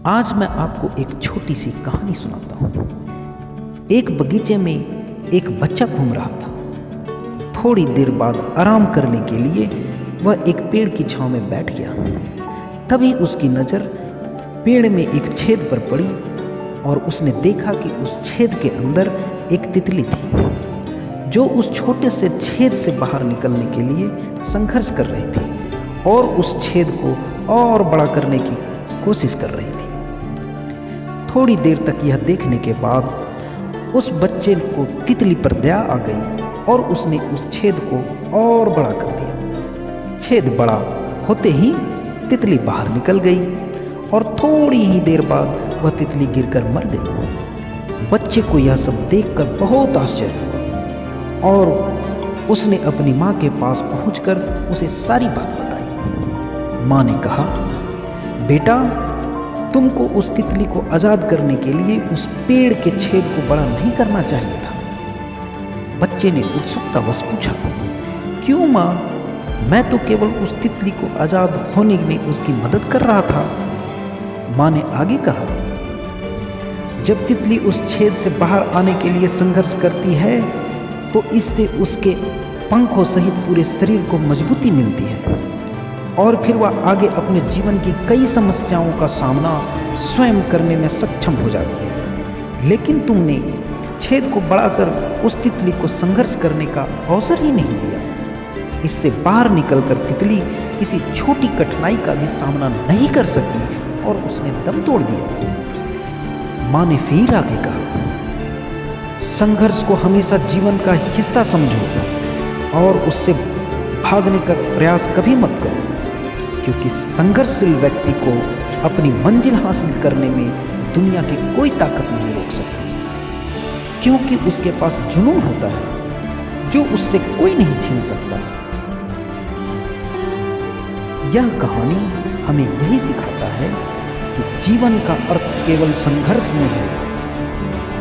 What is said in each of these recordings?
आज मैं आपको एक छोटी सी कहानी सुनाता हूँ। एक बगीचे में एक बच्चा घूम रहा था। थोड़ी देर बाद आराम करने के लिए वह एक पेड़ की छांव में बैठ गया। तभी उसकी नज़र पेड़ में एक छेद पर पड़ी और उसने देखा कि उस छेद के अंदर एक तितली थी, जो उस छोटे से छेद से बाहर निकलने के लिए संघर्ष कर रही थी और उस छेद को और बड़ा करने की कोशिश कर रही थी। थोड़ी देर तक यह देखने के बाद उस बच्चे को तितली पर दया आ गई और उसने उस छेद को और बड़ा कर दिया। छेद बड़ा होते ही तितली बाहर निकल गई और थोड़ी ही देर बाद वह तितली गिरकर मर गई। बच्चे को यह सब देखकर बहुत आश्चर्य हुआ और उसने अपनी माँ के पास पहुंचकर उसे सारी बात बताई। माँ ने कहा, बेटा, तुमको उस तितली को आज़ाद करने के लिए उस पेड़ के छेद को बड़ा नहीं करना चाहिए था। बच्चे ने उत्सुकतावश पूछा, क्यों माँ? मैं तो केवल उस तितली को आज़ाद होने में उसकी मदद कर रहा था। माँ ने आगे कहा, जब तितली उस छेद से बाहर आने के लिए संघर्ष करती है तो इससे उसके पंखों सहित पूरे शरीर को मजबूती मिलती है और फिर वह आगे अपने जीवन की कई समस्याओं का सामना स्वयं करने में सक्षम हो जाती है। लेकिन तुमने छेद को बढ़ाकर उस तितली को संघर्ष करने का अवसर ही नहीं दिया। इससे बाहर निकलकर तितली किसी छोटी कठिनाई का भी सामना नहीं कर सकी और उसने दम तोड़ दिया। माँ ने फिर आगे कहा, संघर्ष को हमेशा जीवन का हिस्सा समझो और उससे भागने का प्रयास कभी मत करो, क्योंकि संघर्षशील व्यक्ति को अपनी मंजिल हासिल करने में दुनिया की कोई ताकत नहीं रोक सकती, क्योंकि उसके पास जुनून होता है जो उससे कोई नहीं छीन सकता। यह कहानी हमें यही सिखाता है कि जीवन का अर्थ केवल संघर्ष में है।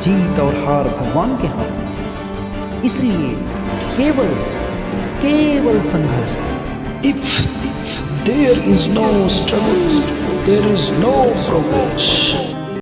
जीत और हार भगवान के हाथ में, इसलिए केवल संघर्ष। If there is no struggle, there is no progress.